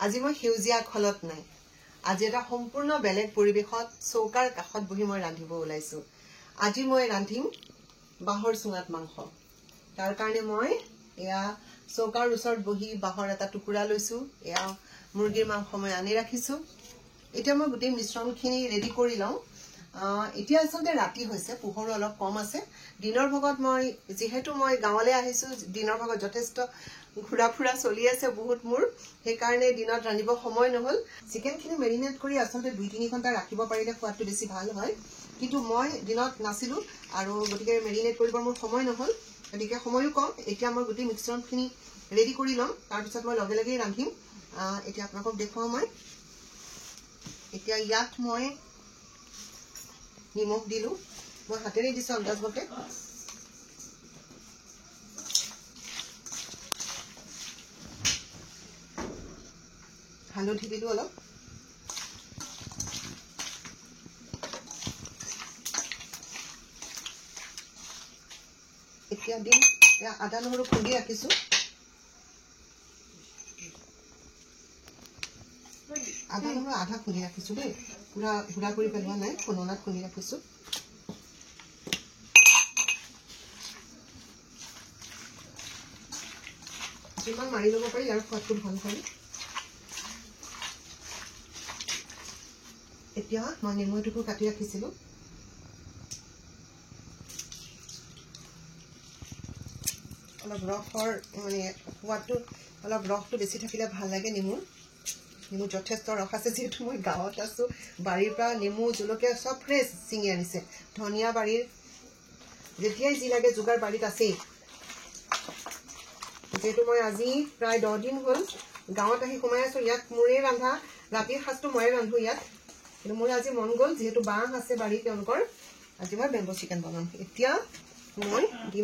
আজি মই সেউজীয়া খলত নাই আজি এটা সম্পূৰ্ণ বেলেগ পৰিবেশত চৌকাৰ কাষত বহি মই ৰান্ধিব ওলাইছো আজি মই ৰান্ধিম বাহৰ চুঙাত মাংস তাৰ কাৰণে মই এয়া চৌকাৰ ওচৰত বহি বাহৰ এটা টুকুৰা লৈছো এয়া মুৰ্গীৰ মাংস মই আনি ৰাখিছো এতিয়া মই গোটেই মিশ্ৰণখিনি ৰেডি কৰি লওঁ এতিয়া আসলে ৰাতি হৈছে পোহৰ অলপ কম আছে দিনৰ ভাগত মই যেহেতু মই গাঁৱলৈ আহিছো দিনৰ ভাগত যথেষ্ট ঘুৰা ফুৰা চলি আছে বহুত মোৰ সেই কাৰণে দিনত ৰান্ধিব সময় নহল চিকেনখিনি মেৰিনেট কৰি আসলে 2-3 ঘণ্টা ৰাখিব পাৰিলে সোৱাদটো বেছি ভাল হয় কিন্তু মই দিনত নাছিলো আৰু গতিকে মেৰিনেট কৰিব মোৰ সময় নহল গতিকে সময়ও কম এতিয়া মই গোটেই মিশ্ৰণখিনি ৰেডি কৰি লম তাৰ পিছত মই লগে লগে ৰান্ধিম এতিয়া আপোনাক দেখুৱাও মই এতিয়া ইয়াত মই নিমখ দিলো মই হাতেৰে দিছো আন্দাজমতে হালধি দিলো অলপ এতিয়া দিম আদা নহৰু খুন্দি ৰাখিছো আদা নহৰু আধা খুন্দি ৰাখিছো দেই পুৰা গুড়া কৰি পেলোৱা নাই খুননাত খুন্দি ৰাখিছো যিমান মাৰি ল'ব পাৰি আৰু সোৱাদটো ভাল হয় এতিয়া মই নেমু এটুকুৰ কাটি ৰাখিছিলো অলপ ৰসৰ মানে সোৱাদটো অলপ ৰসটো বেছি থাকিলে ভাল লাগে নেমু যথেষ্ট ৰস আছে যেহেতু মই গাঁৱত আছো বাৰীৰ পৰা নেমু জলকীয়া সব ফ্ৰেছ চিঙি আনিছে ধনিয়া বাৰীৰ যেতিয়াই যি লাগে যোগাৰ বাৰীত আছেই যেহেতু মই আজি প্ৰায় 10 দিন হ'ল গাঁৱত আহি সোমাই আছো ইয়াত মোৰে ৰান্ধা ৰাতিৰ সাজটো ময়ে ৰান্ধো ইয়াত কিন্তু মোৰ আজি মন গ'ল যেহেতু বাঁহ আছে বাৰী তেওঁলোকৰ আজি মই বেম্বো চিকেন বনাম এতিয়া মই দি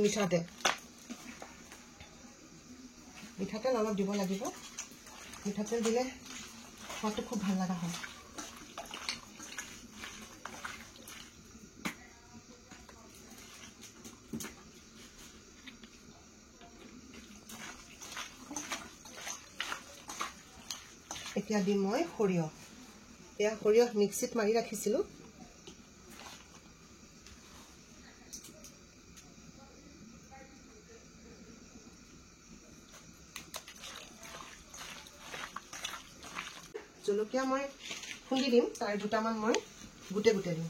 মিঠাতেল অলপ দিব লাগিব মিঠাতেল দিলে সোৱাদটো খুব ভাল লগা হয় এতিয়া দিম মই সৰিয়হ এয়া সৰিয়হ মিক্সিত মাৰি ৰাখিছিলো জলকীয়া মই খুন্দি দিম তাৰ দুটামান মই গুটে দিম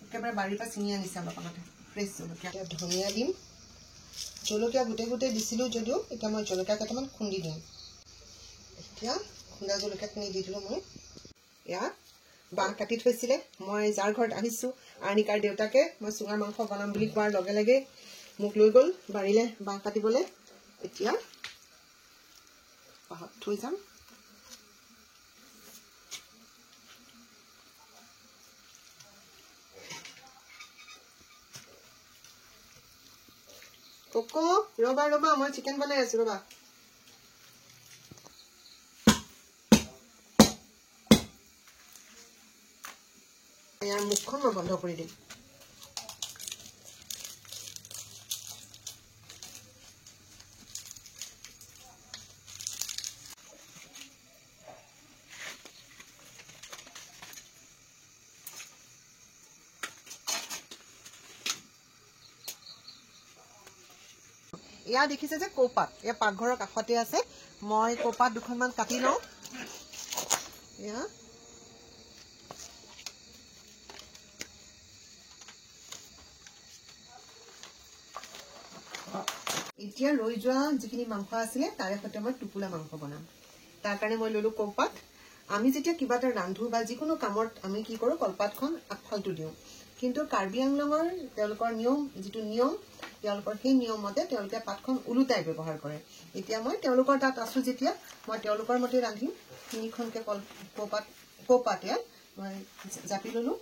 একেবাৰে বাৰীৰ পৰা চিঙি আনিছে অলপ আগতে ফ্ৰেছ জলকীয়া ধনিয়া দিম জলকীয়া গুটে দিছিলো যদিও এতিয়া মই জলকীয়া কেইটামান খুন্দি দিম এতিয়া খুন্দা জলকীয়াখিনি দি দিলো মই এয়া বাঁহ কাটি থৈছিলে মই যাৰ ঘৰত আহিছো আৰ্নিকাৰ দেউতাকে মই চুঙা মাংস বনাম বুলি কোৱাৰ লগে লগে মোক লৈ গ'ল বাৰীলে বাঁহ কাটিবলৈ এতিয়া বাঁহত থৈ যাম কোকো ৰবা মই চিকেন বনাই আছো ৰবা ইয়াৰ মুখখন মই বন্ধ কৰি দিম ইয়া দেখিছে যে কৌপাত এয়া পাকঘৰৰ কাষতে আছে মই কৌপাত দুখনমান কাটি লওঁ এয়া এতিয়া ৰৈ যোৱা যিখিনি মাংস আছিলে তাৰে সৈতে মই টুকুৰা মাংস বনাম তাৰ কাৰণে মই ললো কলপাত আমি যেতিয়া কিবা এটা ৰান্ধো বা যিকোনো কামত আমি কি কৰো কলপাতখন আগফালটো দিওঁ কিন্তু কাৰ্বি আংলঙৰ তেওঁলোকৰ নিয়ম যিটো নিয়ম তেওঁলোকৰ সেই নিয়ম মতে তেওঁলোকে পাতখন উলুটাই ব্যৱহাৰ কৰে এতিয়া মই তেওঁলোকৰ তাত আছো যেতিয়া মই তেওঁলোকৰ মতে ৰান্ধিম তিনিখনকে কৌপাত মই জাপি ললো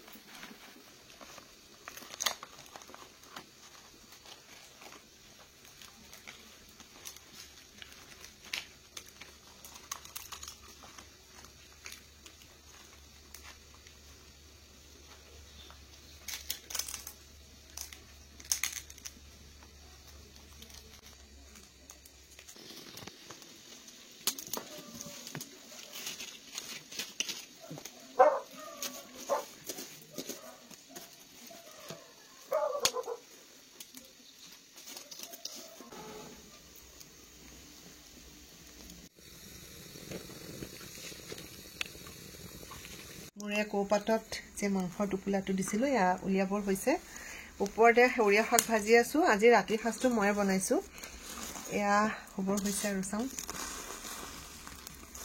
মোৰ এই কৌপাতত যে মাংসৰ টোপোলাটো দিছিলোঁ এয়া উলিয়াবৰ হৈছে ওপৰতে সেউৰীয়া শাক ভাজি আছোঁ আজি ৰাতিৰ সাঁজটো ময়ে বনাইছোঁ এয়া হ'বৰ হৈছে আৰু চাওঁ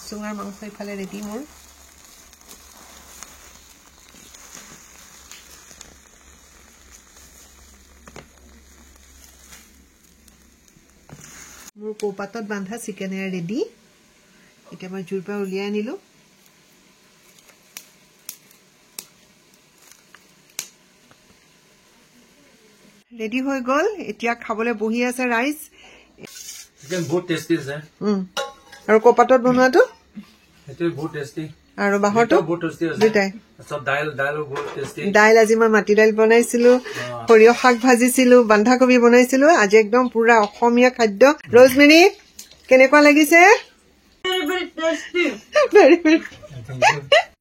চুঙাৰ মাংস ইফালে ৰেডি মোৰ কৌপাতত বান্ধা চিকেনেৰে ৰেডি এতিয়া মই জুইৰ পৰা উলিয়াই আনিলোঁ ৰেডি হৈ গ'ল এতিয়া খাবলৈ বহি আছে ৰাইচ চিকেন বহুত টেষ্টি আছে আৰু কৌপাতত বনোৱাটো সেইটো বহুত টেষ্টি আৰু বাহৰটো বহুত টেষ্টি আছে দুটাই সব দাইল বহুত টেষ্টি দাইল আজি মই মাটি দাইল বনাইছিলোঁ সৰিয়হ শাক ভাজিছিলোঁ বন্ধাকবি বনাইছিলোঁ আজি একদম পুৰা অসমীয়া খাদ্য ৰ'জমেৰী কেনেকুৱা লাগিছে Thank you.